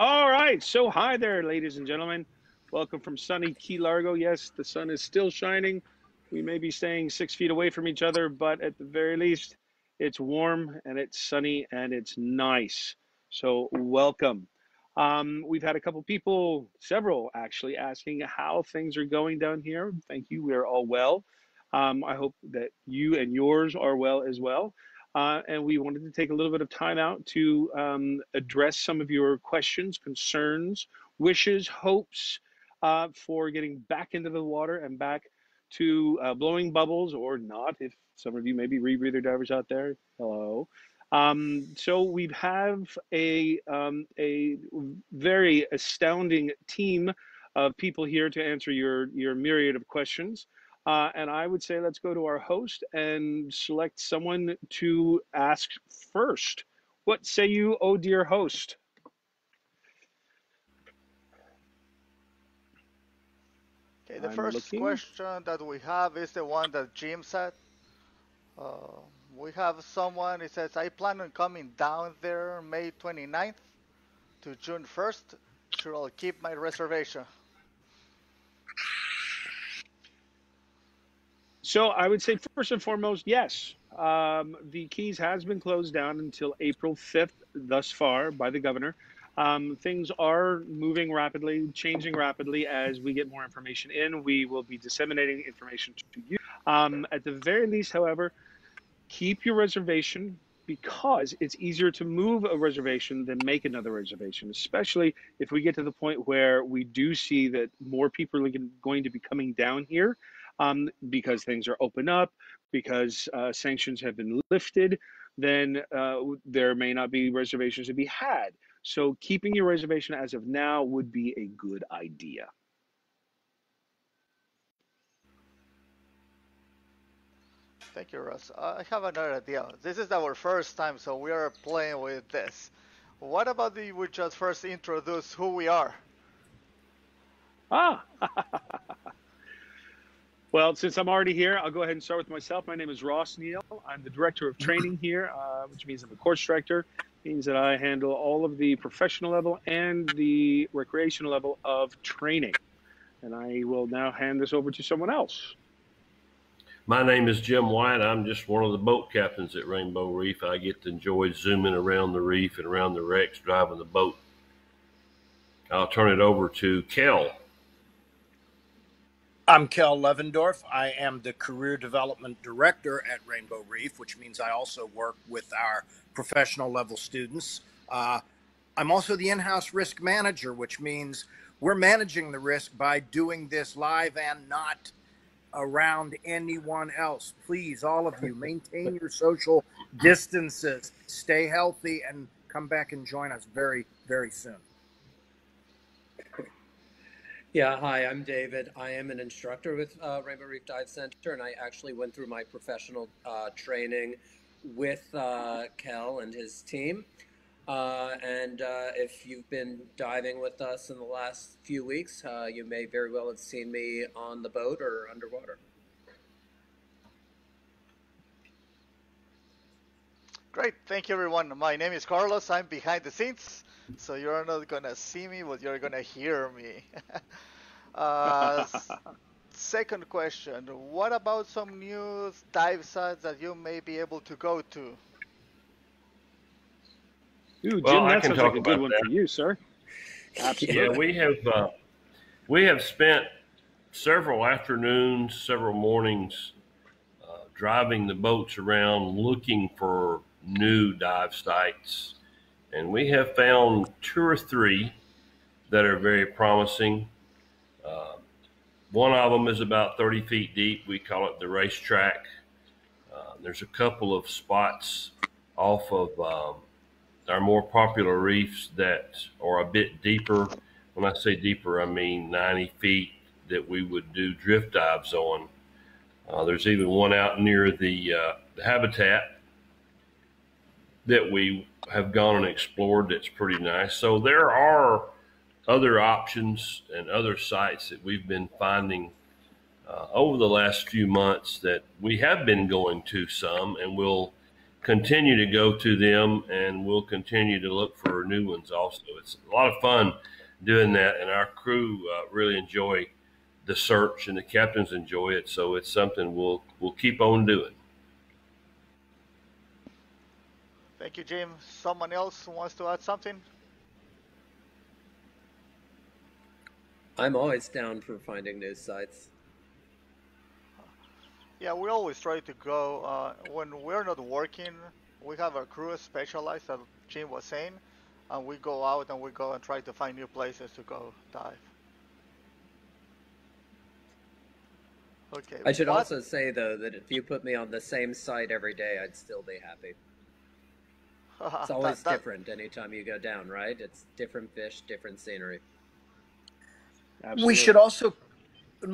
All right, so hi there, ladies and gentlemen. Welcome from sunny Key Largo. Yes, the sun is still shining. We may be staying 6 feet away from each other, but at the very least, it's warm and it's sunny and it's nice. So, welcome. We've had a couple people, several actually, asking how things are going down here. Thank you. We are all well. I hope that you and yours are well as well. And we wanted to take a little bit of time out to address some of your questions, concerns, wishes, hopes for getting back into the water and back to blowing bubbles or not. If some of you may be rebreather divers out there, hello. So we have a very astounding team of people here to answer your myriad of questions. And I would say let's go to our host and select someone to ask first. What say you, oh dear host? Okay, the I'm first looking. question that we have is the one that Jim said. Uh, we have someone, he says, I plan on coming down there May 29th to June 1st. Sure, I'll keep my reservation. So I would say first and foremost, yes. The Keys has been closed down until April 5th thus far by the governor. Things are moving rapidly, changing rapidly as we get more information in. We will be disseminating information to you. At the very least, however, keep your reservation because it's easier to move a reservation than make another reservation, especially if we get to the point where we do see that more people are going to be coming down here because things are open up, because sanctions have been lifted, then there may not be reservations to be had. So keeping your reservation as of now would be a good idea. Thank you, Russ. I have another idea. This is our first time, so we are playing with this. What about the we just first introduce who we are? Ah, well, since I'm already here, I'll go ahead and start with myself. My name is Ross Neill. I'm the director of training here, which means I'm a course director. Means that I handle all of the professional level and the recreational level of training. And I will now hand this over to someone else. My name is Jim White. I'm just one of the boat captains at Rainbow Reef. I get to enjoy zooming around the reef and around the wrecks driving the boat. I'll turn it over to Kel. I'm Kel Levendorf. I am the Career Development Director at Rainbow Reef, which means I also work with our professional level students. I'm also the in-house risk manager, which means we're managing the risk by doing this live and not around anyone else. Please, all of you, maintain your social distances, stay healthy, and come back and join us very, very soon. Yeah, hi, I'm David. I am an instructor with Rainbow Reef Dive Center, and I actually went through my professional training with Kel and his team. If you've been diving with us in the last few weeks, you may very well have seen me on the boat or underwater. Great, thank you everyone. My name is Carlos. I'm behind the scenes, so you're not gonna see me, but you're gonna hear me. uh, Second question, what about some new dive sites that you may be able to go to? Ooh, Well, Jim, I that can sounds like talk a good about one for that. you, sir. Yeah, Absolutely. we have spent several afternoons, several mornings driving the boats around looking for new dive sites, and we have found two or three that are very promising. Uh, One of them is about 30 feet deep. We call it the racetrack. There's a couple of spots off of our more popular reefs that are a bit deeper. When I say deeper, I mean 90 feet that we would do drift dives on. There's even one out near the habitat that we have gone and explored that's pretty nice. So there are other options and other sites that we've been finding over the last few months that we have been going to some and will continue to go to them, and we'll continue to look for new ones also. It's a lot of fun doing that, and our crew really enjoy the search, and the captains enjoy it. So it's something we'll keep on doing. Thank you, Jim. Someone else wants to add something? I'm always down for finding new sites. Yeah, we always try to go, when we're not working, we have a crew specialized, as Jim was saying, and we go out and we go and try to find new places to go dive. Okay. I should also say, though, that if you put me on the same site every day, I'd still be happy. It's always different anytime you go down, right? It's different fish, different scenery. Absolutely.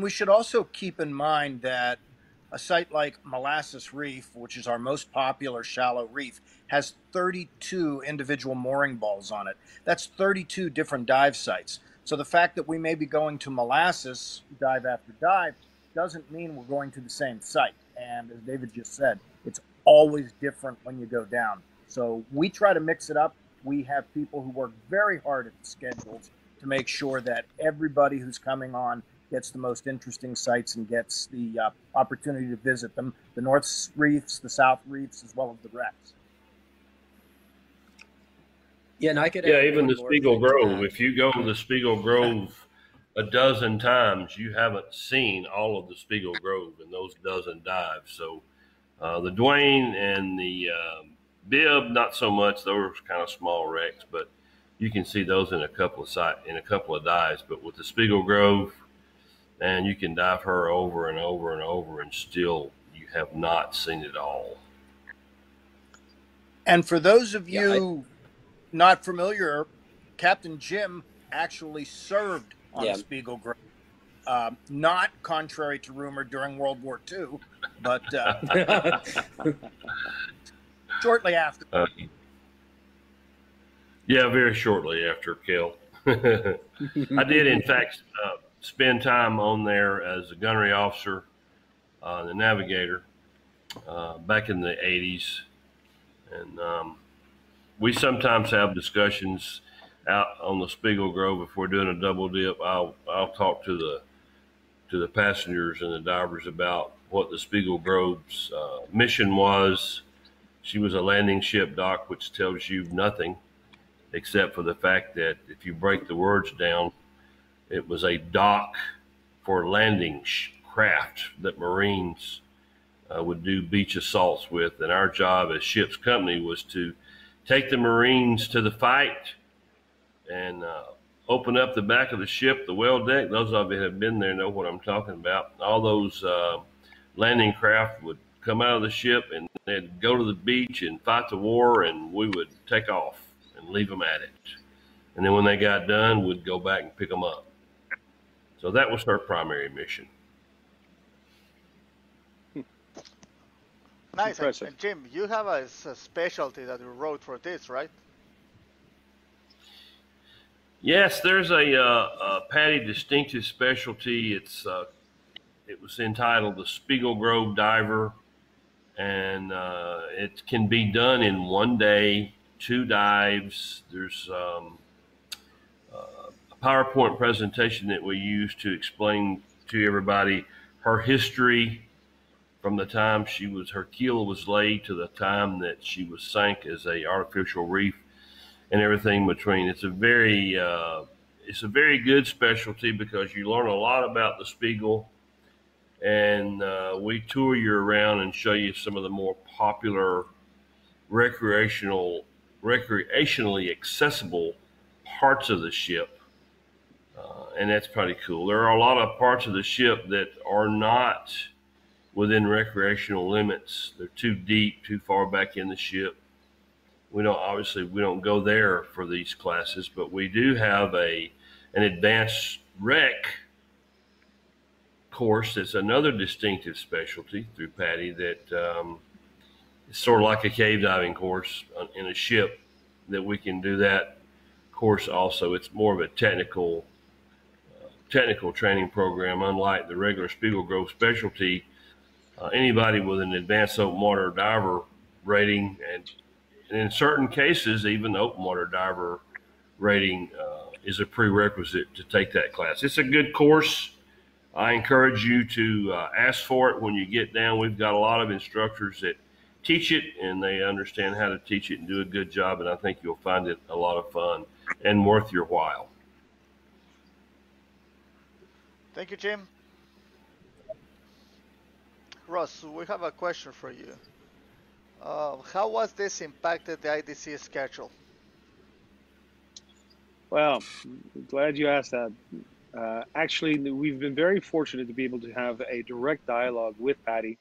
We should also keep in mind that a site like Molasses Reef, which is our most popular shallow reef, has 32 individual mooring balls on it. That's 32 different dive sites. So the fact that we may be going to Molasses dive after dive doesn't mean we're going to the same site. And as David just said, it's always different when you go down. So we try to mix it up. We have people who work very hard at the schedules to make sure that everybody who's coming on gets the most interesting sites and gets the opportunity to visit them, the North Reefs, the South Reefs, as well as the wrecks. Yeah, and I could even the Spiegel Grove. If you go to the Spiegel Grove a dozen times, you haven't seen all of the Spiegel Grove in those dozen dives. So the Dwayne and the Bib, not so much. Those are kind of small wrecks, but you can see those in a couple of dives. But with the Spiegel Grove, and you can dive her over and over and over, and still you have not seen it all. And for those of you not familiar, Captain Jim actually served on the Spiegel Grove. Not contrary to rumor during World War II, but shortly after. Very shortly after, Kel. I did, in fact, spend time on there as a gunnery officer, the navigator, back in the 80s. And we sometimes have discussions out on the Spiegel Grove. If we're doing a double dip, I'll talk to the passengers and the divers about what the Spiegel Grove's mission was. She was a landing ship dock, which tells you nothing except for the fact that if you break the words down, it was a dock for landing craft that Marines would do beach assaults with. And our job as ship's company was to take the Marines to the fight and open up the back of the ship, the well deck. Those of you that have been there know what I'm talking about. All those landing craft would come out of the ship and they'd go to the beach and fight the war, and we would take off and leave them at it. And then when they got done, we'd go back and pick them up. So that was her primary mission. Nice. And Jim, you have a specialty that you wrote for this, right? Yes, there's a PADI distinctive specialty. It was entitled the Spiegel Grove Diver, and it can be done in one day, 2 dives. There's a PowerPoint presentation that we use to explain to everybody her history from the time her keel was laid to the time that she was sank as a artificial reef, and everything between. It's a very good specialty because you learn a lot about the Spiegel, and we tour you around and show you some of the more popular recreationally accessible parts of the ship. And that's pretty cool. There are a lot of parts of the ship that are not within recreational limits. They're too deep, too far back in the ship. We don't go there for these classes, but we do have an advanced rec course that's another distinctive specialty through PADI that is sort of like a cave diving course in a ship, that we can do that course also. It's more of a technical training program, unlike the regular Spiegel Grove specialty. Anybody with an advanced open water diver rating, and in certain cases, even the open water diver rating is a prerequisite to take that class. It's a good course. I encourage you to ask for it when you get down. We've got a lot of instructors that teach it, and they understand how to teach it and do a good job, and I think you'll find it a lot of fun and worth your while. Thank you, Jim. Ross, we have a question for you. How was this impacted the IDC schedule? Well, glad you asked that. Actually, we've been very fortunate to be able to have a direct dialogue with Patty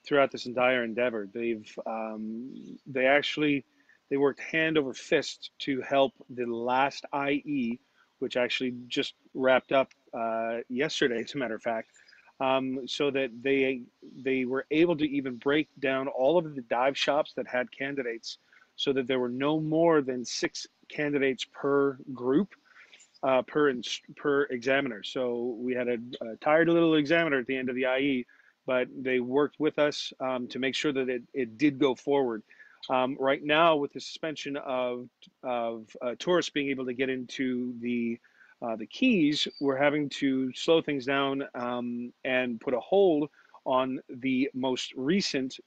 throughout this entire endeavor. They worked hand over fist to help the last IE, which actually just wrapped up yesterday, as a matter of fact, so that they were able to even break down all of the dive shops that had candidates, so that there were no more than 6 candidates per group, per examiner. So we had a tired little examiner at the end of the IE, but they worked with us to make sure that it did go forward. Right now, with the suspension of tourists being able to get into the Keys, we're having to slow things down and put a hold on the most recent,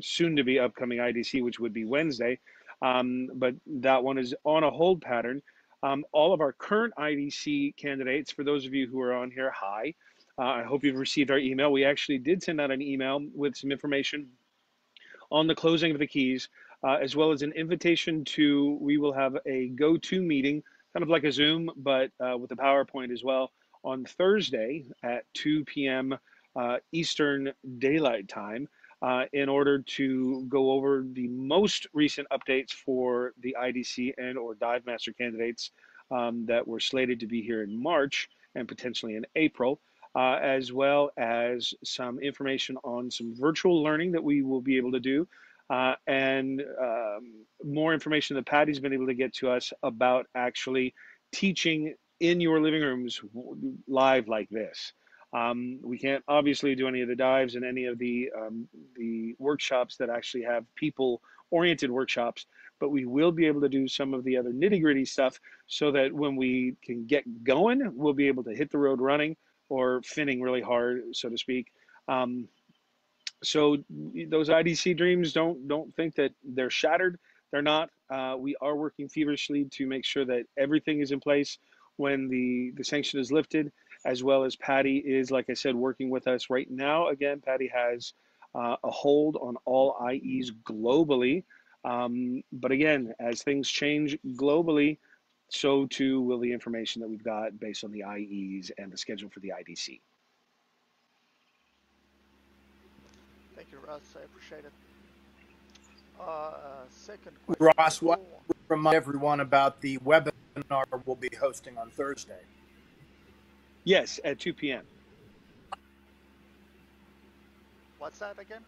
soon to be upcoming IDC, which would be Wednesday. But that one is on a hold pattern. All of our current IDC candidates, for those of you who are on here, hi. I hope you've received our email. We actually did send out an email with some information on the closing of the Keys, as well as an invitation to, we will have a go-to meeting, kind of like a Zoom, but with a PowerPoint as well, on Thursday at 2 p.m. Eastern Daylight Time, in order to go over the most recent updates for the IDC and or Dive Master candidates that were slated to be here in March and potentially in April. As well as some information on some virtual learning that we will be able to do, and more information that Patty's been able to get to us about actually teaching in your living rooms live like this. We can't obviously do any of the dives and any of the workshops that actually have people-oriented workshops, but we will be able to do some of the other nitty-gritty stuff so that when we can get going, we'll be able to hit the road running, or finning really hard, so to speak. So those IDC dreams, don't think that they're shattered. They're not. We are working feverishly to make sure that everything is in place when the sanction is lifted, as well as Patty is, like I said, working with us right now. Again, Patty has a hold on all IEs globally. But again, as things change globally, so too will the information that we've got based on the IEs and the schedule for the IDC. Thank you, Ross. I appreciate it. Second question. Ross, what remind everyone about the webinar we'll be hosting on Thursday? Yes, at 2 p.m. What's that again?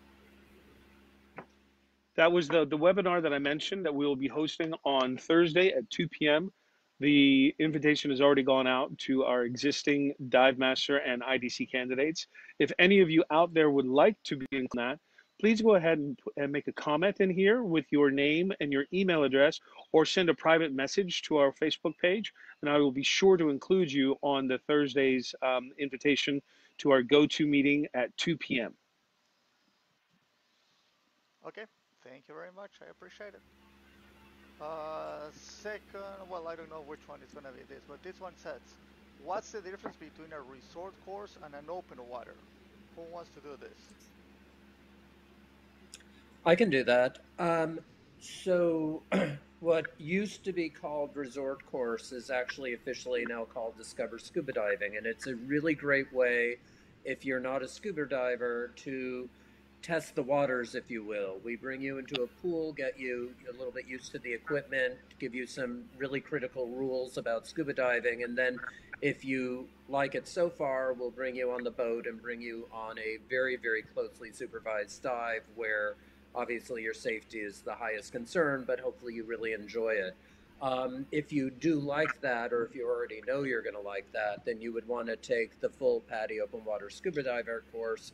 That was the webinar that I mentioned that we will be hosting on Thursday at 2 p.m. The invitation has already gone out to our existing Dive Master and IDC candidates. If any of you out there would like to be in that, please go ahead and make a comment in here with your name and your email address, or send a private message to our Facebook page, and I will be sure to include you on the Thursday's invitation to our go-to meeting at 2 p.m. Okay, thank you very much. I appreciate it. Second, well, I don't know which one is going to be this, but this one says, what's the difference between a resort course and an open water? Who wants to do this? I can do that. So what used to be called resort course is actually officially now called Discover Scuba Diving, and it's a really great way, if you're not a scuba diver, to test the waters, if you will. We bring you into a pool, get you a little bit used to the equipment, give you some really critical rules about scuba diving, and then if you like it so far, we'll bring you on the boat and bring you on a very, very closely supervised dive where obviously your safety is the highest concern, but hopefully you really enjoy it. If you do like that, or if you already know you're going to like that, then you would want to take the full PADI open water scuba diver course,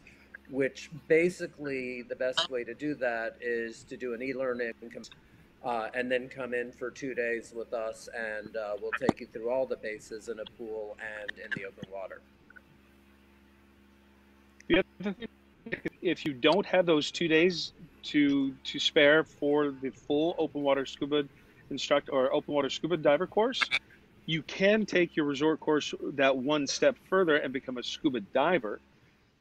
which basically the best way to do that is to do an e-learning and then come in for 2 days with us, and we'll take you through all the bases in a pool and in the open water. The other thing, if you don't have those 2 days to spare for the full open water scuba instructor or open water scuba diver course, you can take your resort course that one step further and become a scuba diver.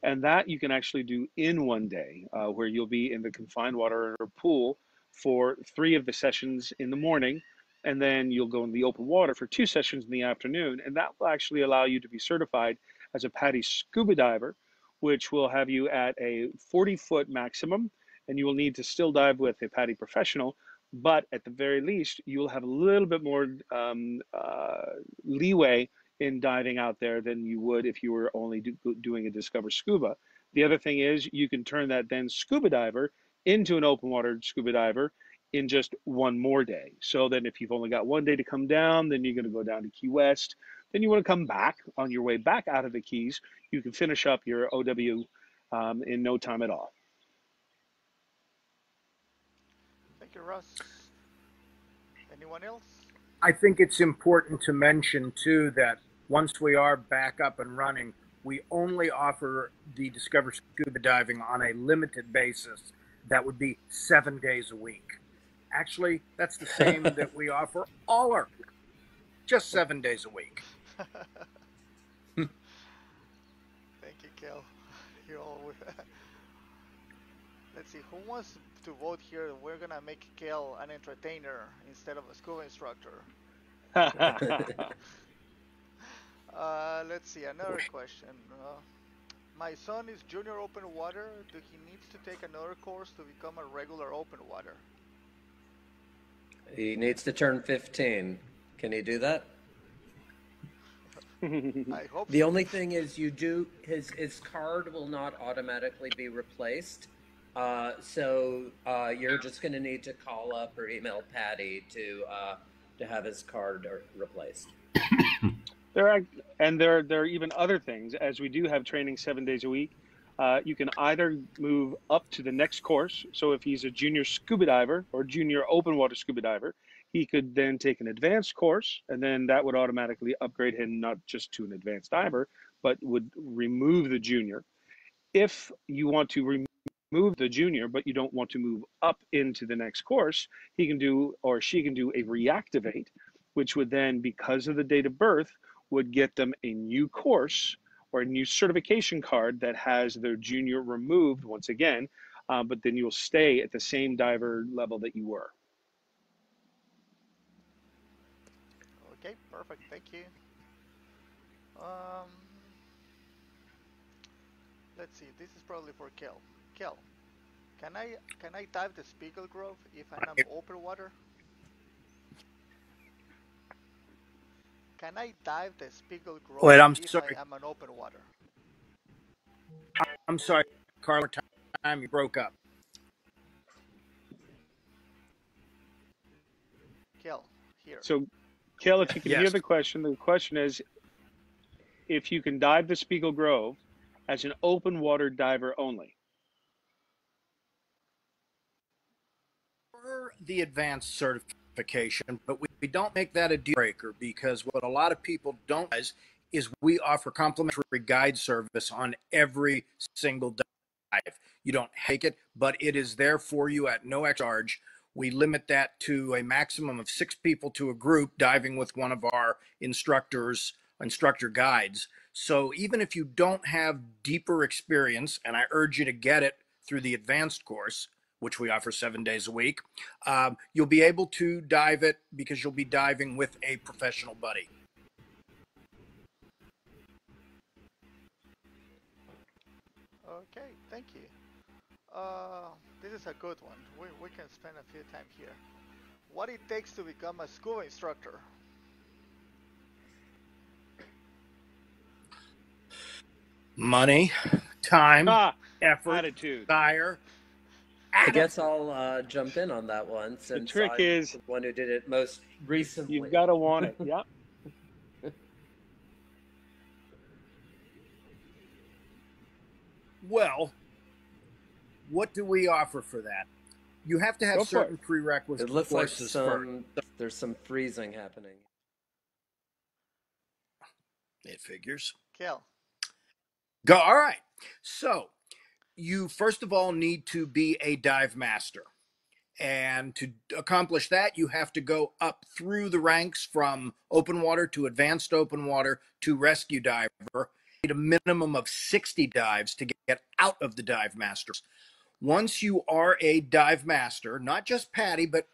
And that you can actually do in 1 day, where you'll be in the confined water or pool for 3 of the sessions in the morning, and then you'll go in the open water for 2 sessions in the afternoon. And that will actually allow you to be certified as a PADI scuba diver, which will have you at a 40-foot maximum, and you will need to still dive with a PADI professional. But at the very least, you'll have a little bit more leeway in diving out there than you would if you were only doing a Discover Scuba. The other thing is you can turn that then scuba diver into an open water scuba diver in just 1 more day. So then if you've only got 1 day to come down, then you're going to go down to Key West. Then you want to come back on your way back out of the Keys. You can finish up your OW in no time at all. Thank you, Ross. Anyone else? I think it's important to mention too that once we are back up and running, we only offer the Discover Scuba Diving on a limited basis. That would be 7 days a week. Actually, that's the same that we offer all our, just 7 days a week. Thank you, Kel. You're all Let's see, who wants to vote here? We're gonna make Kel an entertainer instead of a scuba instructor. Let's see, another question. My son is junior open water. Do he needs to take another course to become a regular open water? He needs to turn 15. Can he do that? I hope The so. only thing is his card will not automatically be replaced. So you're just going to need to call up or email Patty to have his card replaced. There are even other things, as we do have training 7 days a week. You can either move up to the next course. So if he's a junior scuba diver or junior open water scuba diver, he could then take an advanced course, and then that would automatically upgrade him not just to an advanced diver, but would remove the junior. If you want to remove the junior, but you don't want to move up into the next course, he can do, or she can do, a reactivate, which would then, because of the date of birth, would get them a new course or a new certification card that has their junior removed once again, but then you'll stay at the same diver level that you were. Okay, perfect. Thank you. Let's see. This is probably for Kel. Kel, can I dive the Spiegel Grove if I'm on open water? Can I dive the Spiegel Grove Wait, I'm if sorry. I am on open water? I'm sorry, Carl. Time you broke up. Kel, here. So, Kel, if you can Yes. hear the question is if you can dive the Spiegel Grove as an open water diver only. For the advanced certification, but we don't make that a deal breaker, because what a lot of people don't realize is we offer complimentary guide service on every single dive. You don't take it, but it is there for you at no extra charge. We limit that to a maximum of 6 people to a group diving with one of our instructor guides. So even if you don't have deeper experience, and I urge you to get it through the advanced course, which we offer 7 days a week, you'll be able to dive it because you'll be diving with a professional buddy. Okay, thank you. This is a good one. We can spend a few time here. What it takes to become a scuba instructor? Money, time, effort, attitude. desire. I guess I'll jump in on that one, since trick I'm is the one who did it most recently. You've got to want it. Yep. Well, what do we offer for that? You have to have Go for certain it. prerequisite It looks like courses first. there's some freezing happening. It figures. Kel. Go. All right. So you first of all need to be a dive master. And to accomplish that, you have to go up through the ranks from open water to advanced open water to rescue diver. You need a minimum of 60 dives to get out of the dive masters. Once you are a dive master, not just PADI, but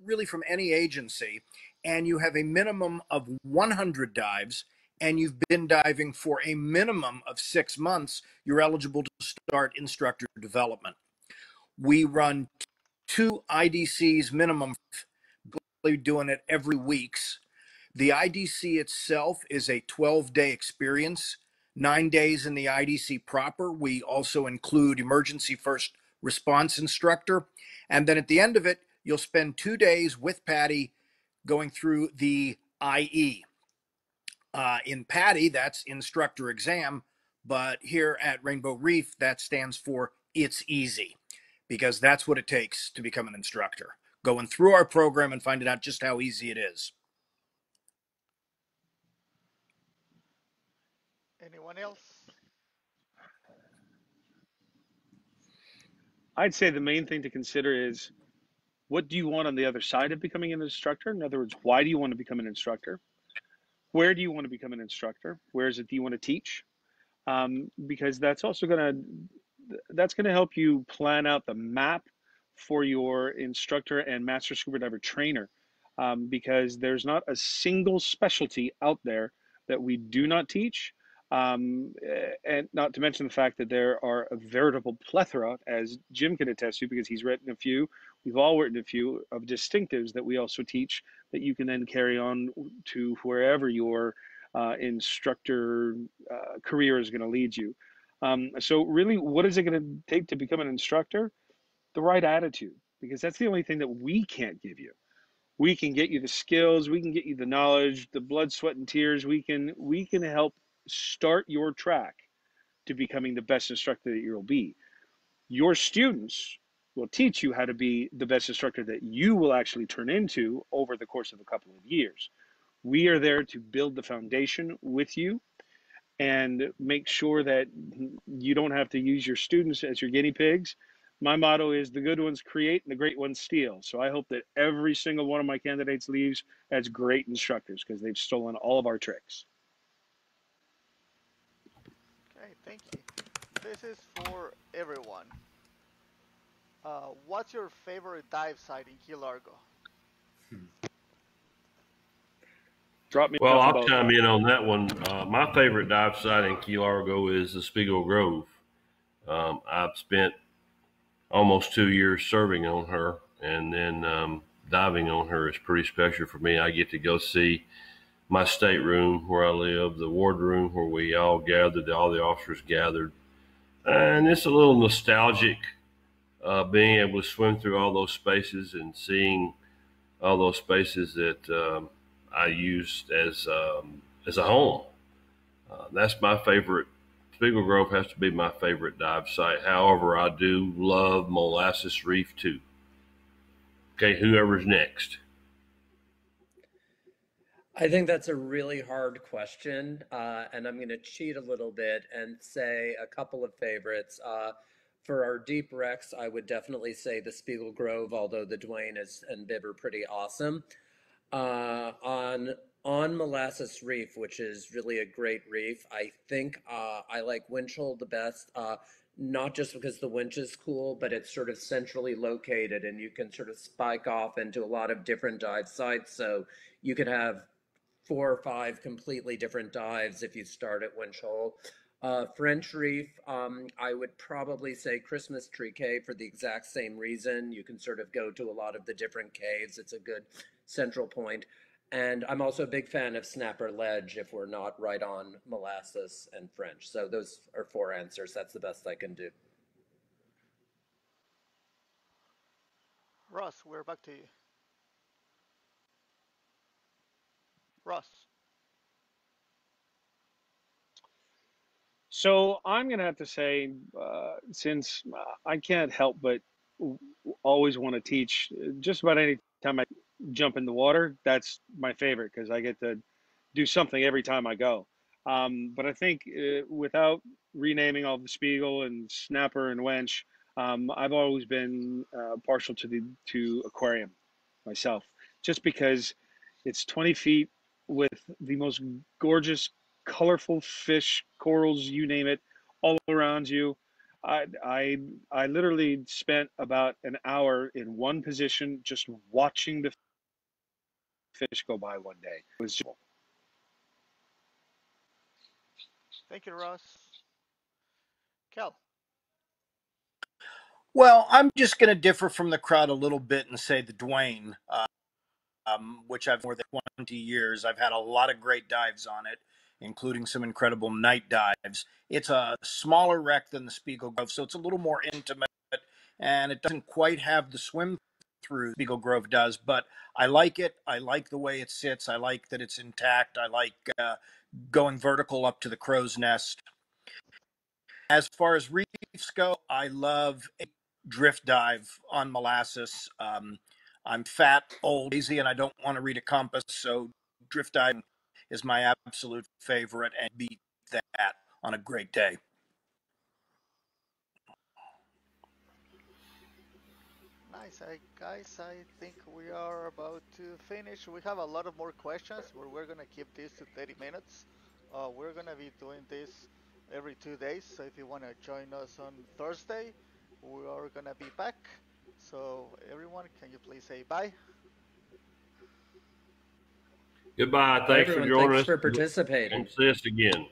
really from any agency, and you have a minimum of 100 dives, and you've been diving for a minimum of 6 months, you're eligible to start instructor development. We run 2 IDCs minimum, doing it every weeks. The IDC itself is a 12-day experience, 9 days in the IDC proper. We also include emergency first response instructor. And then at the end of it, you'll spend 2 days with PADI going through the IE. In PADI, that's instructor exam, but here at Rainbow Reef, that stands for It's Easy, because that's what it takes to become an instructor. Going through our program and finding out just how easy it is. Anyone else? I'd say the main thing to consider is, what do you want on the other side of becoming an instructor? In other words, why do you want to become an instructor? Where do you want to become an instructor? Where is it do you want to teach? Because that's also that's going to help you plan out the map for your instructor and master scuba diver trainer, because there's not a single specialty out there that we do not teach. And not to mention the fact that there are a veritable plethora, as Jim can attest to, because he's written a few, we've all written a few, of distinctives that we also teach that you can then carry on to wherever your instructor career is going to lead you. So really, what is it going to take to become an instructor? The right attitude, because that's the only thing that we can't give you. We can get you the skills, we can get you the knowledge, the blood, sweat, and tears. We can help start your track to becoming the best instructor that you'll be. Your students will teach you how to be the best instructor that you will actually turn into over the course of a couple of years. We are there to build the foundation with you and make sure that you don't have to use your students as your guinea pigs. My motto is the good ones create and the great ones steal. So I hope that every single one of my candidates leaves as great instructors because they've stolen all of our tricks. Okay, thank you. This is for everyone. What's your favorite dive site in Key Largo? Drop me Well, off a I'll boat. chime in on that one. My favorite dive site in Key Largo is the Spiegel Grove. I've spent almost 2 years serving on her, and then diving on her is pretty special for me. I get to go see my stateroom where I live, the wardroom where we all gathered, all the officers gathered. And it's a little nostalgic being able to swim through all those spaces and seeing all those spaces that I used as a home. That's my favorite. Spiegel Grove has to be my favorite dive site. However, I do love Molasses Reef too. Okay, whoever's next. I think that's a really hard question, and I'm going to cheat a little bit and say a couple of favorites. For our deep wrecks, I would definitely say the Spiegel Grove, although the Dwayne and Bibb are pretty awesome. On Molasses Reef, which is really a great reef, I think I like Winch Hole the best. Not just because the winch is cool, but it's sort of centrally located, and you can sort of spike off into a lot of different dive sites. So you could have 4 or 5 completely different dives if you start at Winch Hole. French Reef, I would probably say Christmas Tree Cave for the exact same reason. You can sort of go to a lot of the different caves. It's a good central point. And I'm also a big fan of Snapper Ledge if we're not right on Molasses and French. So those are 4 answers. That's the best I can do. Ross, we're back to you. Ross. So I'm gonna have to say, since I can't help but always want to teach, just about any time I jump in the water, that's my favorite because I get to do something every time I go. But I think without renaming all the Spiegel and Snapper and Wench, I've always been partial to the to aquarium myself, just because it's 20 feet with the most gorgeous, colorful fish, corals, you name it, all around you. I, I I literally spent about an hour in one position just watching the fish go by one day. It was just, Thank you, Ross. Cal. Well, I'm just going to differ from the crowd a little bit and say the Dwayne, which I've more than 20 years. I've had a lot of great dives on it, including some incredible night dives. It's a smaller wreck than the Spiegel Grove, so it's a little more intimate, and it doesn't quite have the swim through Spiegel Grove does, but I like it. I like the way it sits. I like that it's intact. I like going vertical up to the crow's nest. As far as reefs go, I love a drift dive on molasses. I'm fat, old, lazy, and I don't want to read a compass, so drift diving is my absolute favorite and beat that on a great day. Nice, guys. I think we are about to finish. We have a lot of more questions, but we're gonna keep this to 30 minutes. We're gonna be doing this every 2 days. So if you wanna join us on Thursday, we are gonna be back. So everyone, can you please say bye? Goodbye. Bye, Thanks for everyone. joining Thanks us. for And participating. see us again.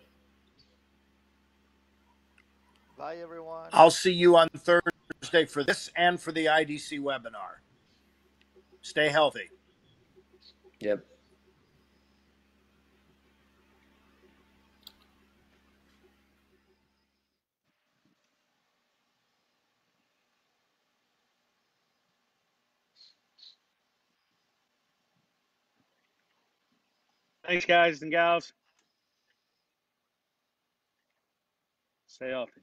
Bye, everyone. I'll see you on Thursday for this and for the IDC webinar. Stay healthy. Yep. thanks, guys and gals. Stay healthy.